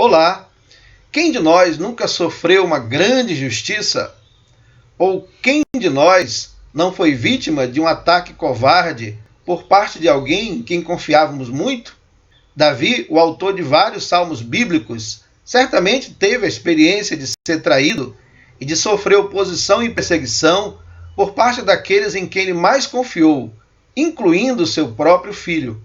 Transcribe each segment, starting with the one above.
Olá! Quem de nós nunca sofreu uma grande injustiça? Ou quem de nós não foi vítima de um ataque covarde por parte de alguém em quem confiávamos muito? Davi, o autor de vários salmos bíblicos, certamente teve a experiência de ser traído e de sofrer oposição e perseguição por parte daqueles em quem ele mais confiou, incluindo seu próprio filho.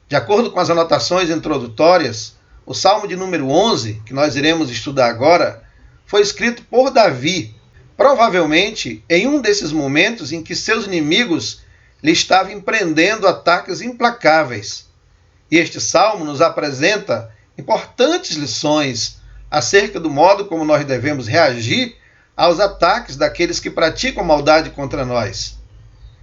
De acordo com as anotações introdutórias, o Salmo de número 11, que nós iremos estudar agora, foi escrito por Davi, provavelmente em um desses momentos em que seus inimigos lhe estavam empreendendo ataques implacáveis. E este salmo nos apresenta importantes lições acerca do modo como nós devemos reagir aos ataques daqueles que praticam maldade contra nós.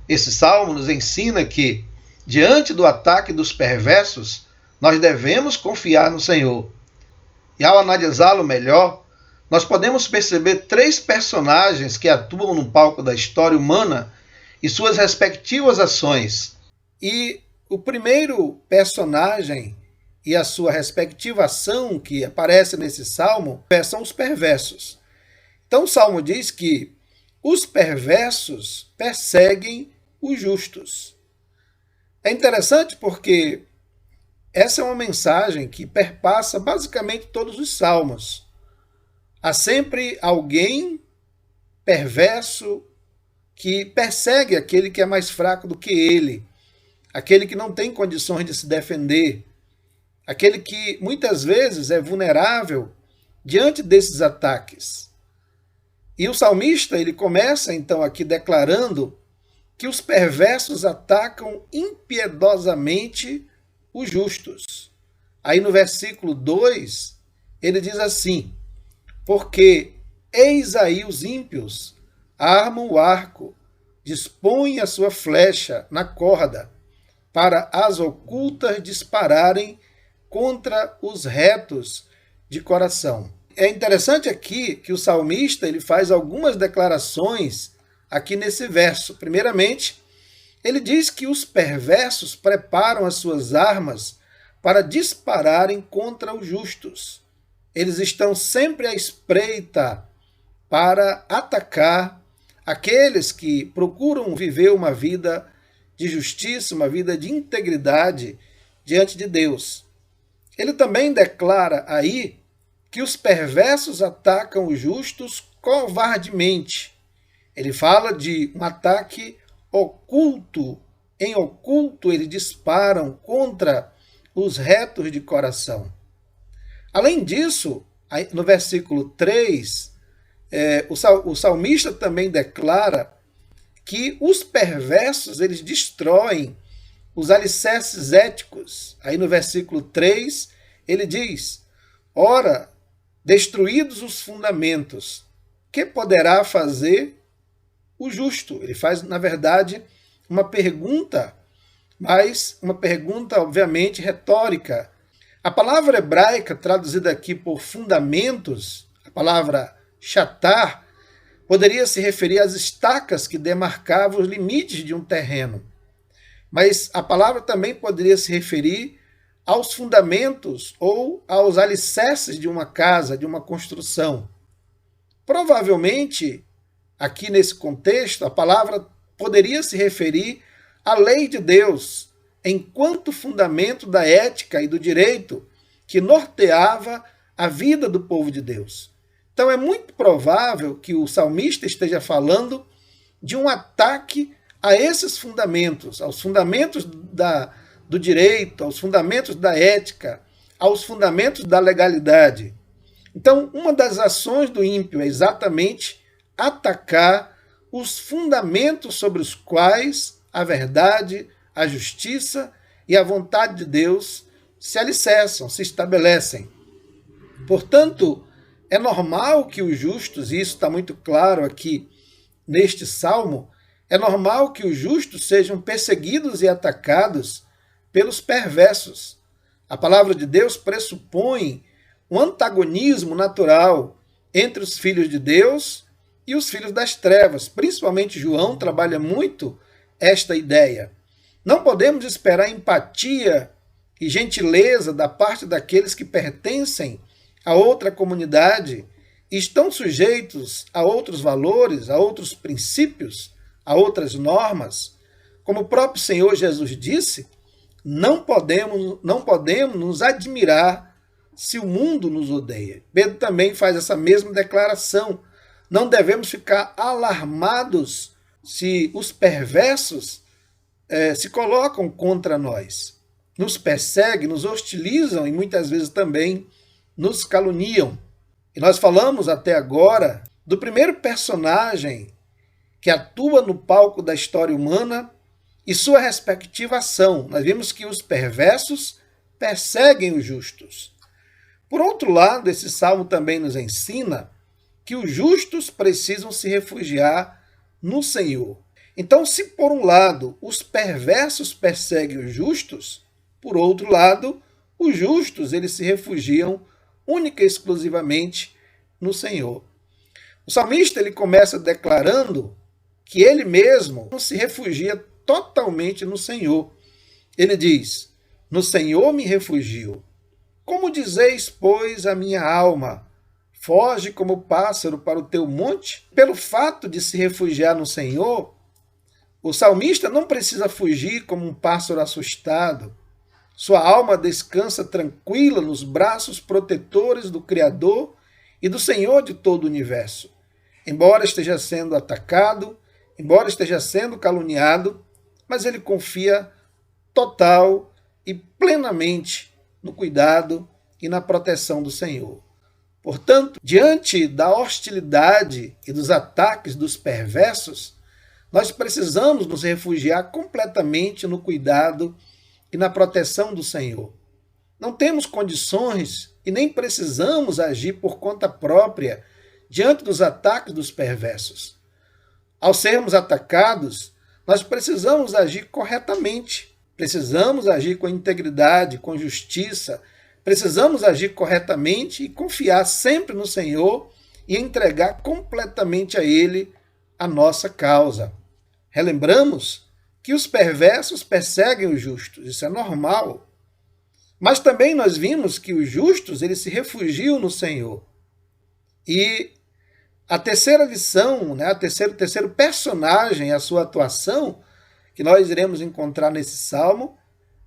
Esse salmo nos ensina que, diante do ataque dos perversos, nós devemos confiar no Senhor. E ao analisá-lo melhor, nós podemos perceber três personagens que atuam no palco da história humana e suas respectivas ações. E o primeiro personagem e a sua respectiva ação que aparece nesse salmo são os perversos. Então o salmo diz que os perversos perseguem os justos. É interessante porque essa é uma mensagem que perpassa basicamente todos os salmos. Há sempre alguém perverso que persegue aquele que é mais fraco do que ele, aquele que não tem condições de se defender, aquele que muitas vezes é vulnerável diante desses ataques. E o salmista, ele começa então aqui declarando que os perversos atacam impiedosamente os justos. Aí no versículo 2, ele diz assim: porque eis aí os ímpios armam o arco, dispõem a sua flecha na corda, para as ocultas dispararem contra os retos de coração. É interessante aqui que o salmista ele faz algumas declarações aqui nesse verso. Primeiramente, ele diz que os perversos preparam as suas armas para dispararem contra os justos. Eles estão sempre à espreita para atacar aqueles que procuram viver uma vida de justiça, uma vida de integridade diante de Deus. Ele também declara aí que os perversos atacam os justos covardemente. Ele fala de um ataque oculto. Em oculto, eles disparam contra os retos de coração. Além disso, no versículo 3, o salmista também declara que os perversos eles destroem os alicerces éticos. Aí no versículo 3, ele diz: ora, destruídos os fundamentos, que poderá fazer o justo? Ele faz, na verdade, uma pergunta, mas uma pergunta, obviamente, retórica. A palavra hebraica, traduzida aqui por fundamentos, a palavra shatar, poderia se referir às estacas que demarcavam os limites de um terreno. Mas a palavra também poderia se referir aos fundamentos ou aos alicerces de uma casa, de uma construção. Provavelmente, aqui nesse contexto, a palavra poderia se referir à lei de Deus, enquanto fundamento da ética e do direito que norteava a vida do povo de Deus. Então é muito provável que o salmista esteja falando de um ataque a esses fundamentos, aos fundamentos do direito, aos fundamentos da ética, aos fundamentos da legalidade. Então, uma das ações do ímpio é exatamente atacar os fundamentos sobre os quais a verdade, a justiça e a vontade de Deus se alicerçam, se estabelecem. Portanto, é normal que os justos, e isso está muito claro aqui neste salmo, é normal que os justos sejam perseguidos e atacados pelos perversos. A palavra de Deus pressupõe um antagonismo natural entre os filhos de Deus e os filhos das trevas. Principalmente João trabalha muito esta ideia. Não podemos esperar empatia e gentileza da parte daqueles que pertencem a outra comunidade, estão sujeitos a outros valores, a outros princípios, a outras normas. Como o próprio Senhor Jesus disse, não podemos nos admirar se o mundo nos odeia. Pedro também faz essa mesma declaração. Não devemos ficar alarmados se os perversos se colocam contra nós. Nos perseguem, nos hostilizam e muitas vezes também nos caluniam. E nós falamos até agora do primeiro personagem que atua no palco da história humana e sua respectiva ação. Nós vimos que os perversos perseguem os justos. Por outro lado, esse salmo também nos ensina que os justos precisam se refugiar no Senhor. Então, se por um lado os perversos perseguem os justos, por outro lado, os justos eles se refugiam única e exclusivamente no Senhor. O salmista ele começa declarando que ele mesmo se refugia totalmente no Senhor. Ele diz: no Senhor me refugio. Como dizeis, pois, a minha alma, foge como pássaro para o teu monte? Pelo fato de se refugiar no Senhor, o salmista não precisa fugir como um pássaro assustado. Sua alma descansa tranquila nos braços protetores do Criador e do Senhor de todo o universo. Embora esteja sendo atacado, embora esteja sendo caluniado, mas ele confia total e plenamente no cuidado e na proteção do Senhor. Portanto, diante da hostilidade e dos ataques dos perversos, nós precisamos nos refugiar completamente no cuidado e na proteção do Senhor. Não temos condições e nem precisamos agir por conta própria diante dos ataques dos perversos. Ao sermos atacados, nós precisamos agir corretamente, precisamos agir com integridade, com justiça, precisamos agir corretamente e confiar sempre no Senhor e entregar completamente a Ele a nossa causa. Relembramos que os perversos perseguem os justos, isso é normal. Mas também nós vimos que os justos eles se refugiam no Senhor. E a terceira lição, o terceiro personagem, a sua atuação, que nós iremos encontrar nesse salmo,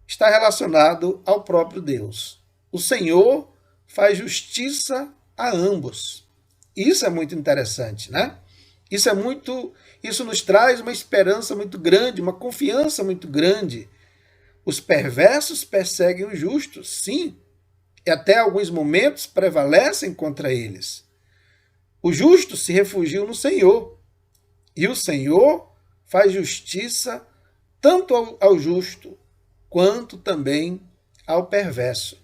está relacionado ao próprio Deus. O Senhor faz justiça a ambos. Isso é muito interessante, né? Isso nos traz uma esperança muito grande, uma confiança muito grande. Os perversos perseguem os justos, sim, e até alguns momentos prevalecem contra eles. Os justos se refugiam no Senhor, e o Senhor faz justiça tanto ao justo, quanto também ao perverso.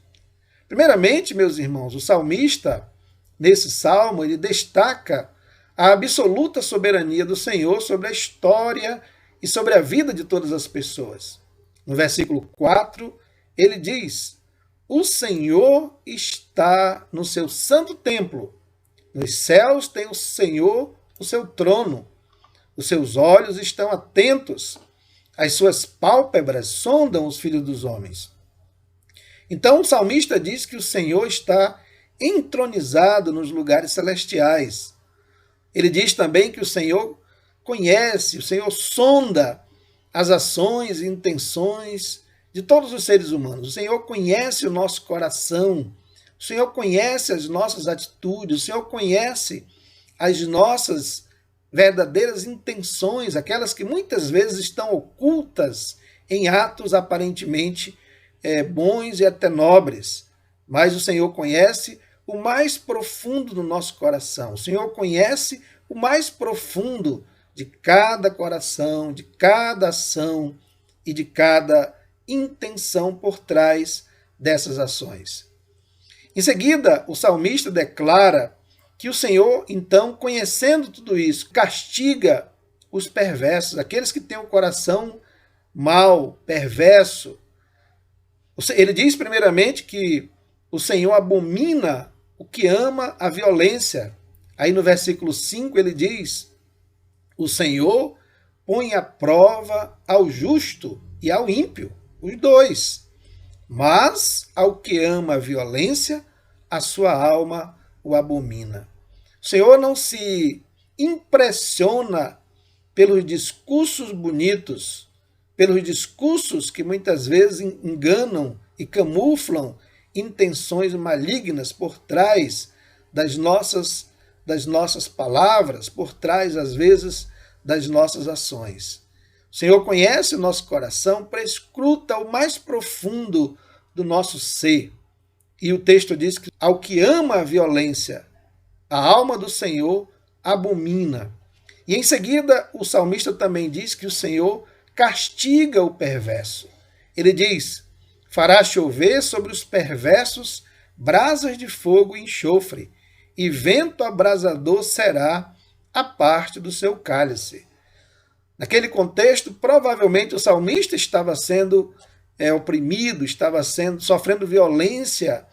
Primeiramente, meus irmãos, o salmista, nesse salmo, ele destaca a absoluta soberania do Senhor sobre a história e sobre a vida de todas as pessoas. No versículo 4, ele diz: o Senhor está no seu santo templo. Nos céus tem o Senhor o seu trono. Os seus olhos estão atentos. As suas pálpebras sondam os filhos dos homens. Então o salmista diz que o Senhor está entronizado nos lugares celestiais. Ele diz também que o Senhor conhece, o Senhor sonda as ações e intenções de todos os seres humanos. O Senhor conhece o nosso coração, o Senhor conhece as nossas atitudes, o Senhor conhece as nossas verdadeiras intenções, aquelas que muitas vezes estão ocultas em atos aparentemente bons e até nobres. Mas o Senhor conhece o mais profundo do nosso coração. O Senhor conhece o mais profundo de cada coração, de cada ação e de cada intenção por trás dessas ações. Em seguida, o salmista declara que o Senhor, então, conhecendo tudo isso, castiga os perversos, aqueles que têm o coração mau, perverso. Ele diz, primeiramente, que o Senhor abomina o que ama a violência. Aí no versículo 5 ele diz: o Senhor põe à prova ao justo e ao ímpio, os dois. Mas ao que ama a violência, a sua alma o abomina. O Senhor não se impressiona pelos discursos bonitos, pelos discursos que muitas vezes enganam e camuflam intenções malignas por trás das nossas palavras, por trás, às vezes, das nossas ações. O Senhor conhece o nosso coração, prescruta o mais profundo do nosso ser. E o texto diz que ao que ama a violência, a alma do Senhor abomina. E em seguida, o salmista também diz que o Senhor castiga o perverso. Ele diz: fará chover sobre os perversos brasas de fogo e enxofre, e vento abrasador será a parte do seu cálice. Naquele contexto, provavelmente o salmista estava sendo oprimido, estava sofrendo violência,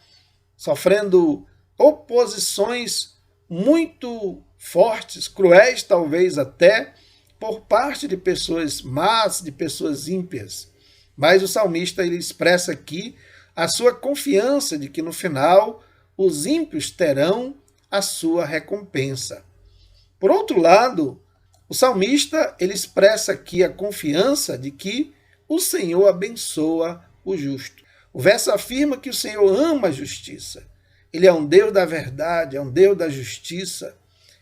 sofrendo oposições muito fortes, cruéis talvez até, por parte de pessoas más, de pessoas ímpias. Mas o salmista ele expressa aqui a sua confiança de que no final os ímpios terão a sua recompensa. Por outro lado, o salmista ele expressa aqui a confiança de que o Senhor abençoa o justo. O verso afirma que o Senhor ama a justiça. Ele é um Deus da verdade, é um Deus da justiça,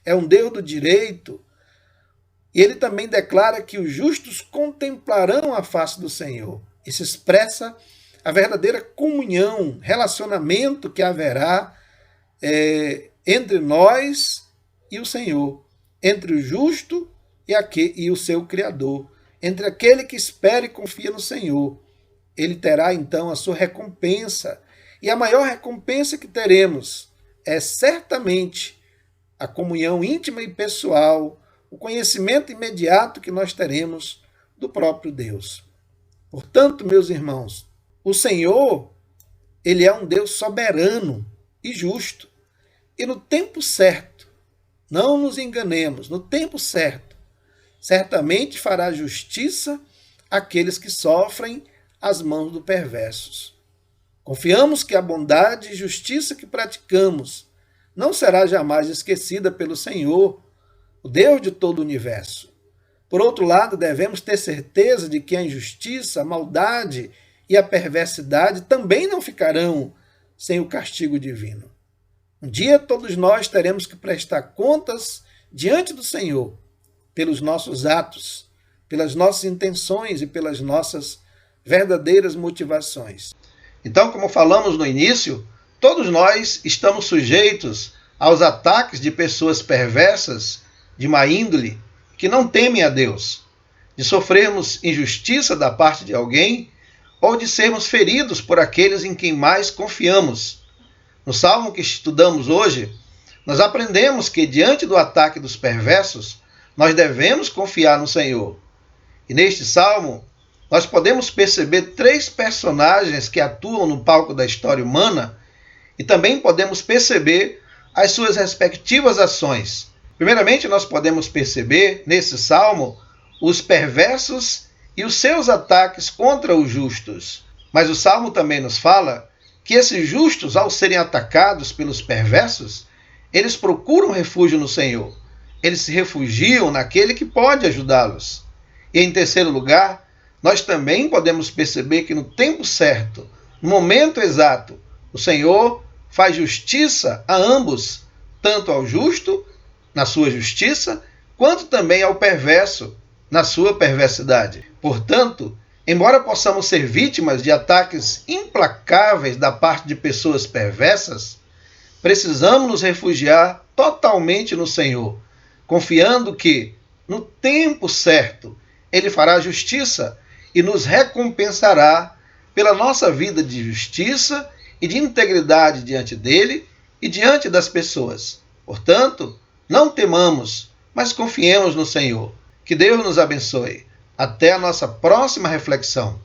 é um Deus do direito. E ele também declara que os justos contemplarão a face do Senhor. Isso expressa a verdadeira comunhão, relacionamento que haverá entre nós e o Senhor, entre o justo e o seu Criador, entre aquele que espera e confia no Senhor. Ele terá então a sua recompensa. E a maior recompensa que teremos é certamente a comunhão íntima e pessoal, o conhecimento imediato que nós teremos do próprio Deus. Portanto, meus irmãos, o Senhor, ele é um Deus soberano e justo. E no tempo certo, não nos enganemos, no tempo certo, certamente fará justiça àqueles que sofrem as mãos dos perversos. Confiamos que a bondade e justiça que praticamos não será jamais esquecida pelo Senhor, o Deus de todo o universo. Por outro lado, devemos ter certeza de que a injustiça, a maldade e a perversidade também não ficarão sem o castigo divino. Um dia todos nós teremos que prestar contas diante do Senhor pelos nossos atos, pelas nossas intenções e pelas nossas verdadeiras motivações. Então, como falamos no início, todos nós estamos sujeitos aos ataques de pessoas perversas, de má índole, que não temem a Deus, de sofrermos injustiça da parte de alguém ou de sermos feridos por aqueles em quem mais confiamos. No salmo que estudamos hoje, nós aprendemos que diante do ataque dos perversos, nós devemos confiar no Senhor. E neste salmo, nós podemos perceber 3 personagens que atuam no palco da história humana e também podemos perceber as suas respectivas ações. Primeiramente, nós podemos perceber nesse salmo os perversos e os seus ataques contra os justos. Mas o salmo também nos fala que esses justos, ao serem atacados pelos perversos, eles procuram refúgio no Senhor. Eles se refugiam naquele que pode ajudá-los. E em terceiro lugar, nós também podemos perceber que no tempo certo, no momento exato, o Senhor faz justiça a ambos, tanto ao justo, na sua justiça, quanto também ao perverso, na sua perversidade. Portanto, embora possamos ser vítimas de ataques implacáveis da parte de pessoas perversas, precisamos nos refugiar totalmente no Senhor, confiando que, no tempo certo, Ele fará justiça e nos recompensará pela nossa vida de justiça e de integridade diante dele e diante das pessoas. Portanto, não temamos, mas confiemos no Senhor. Que Deus nos abençoe. Até a nossa próxima reflexão.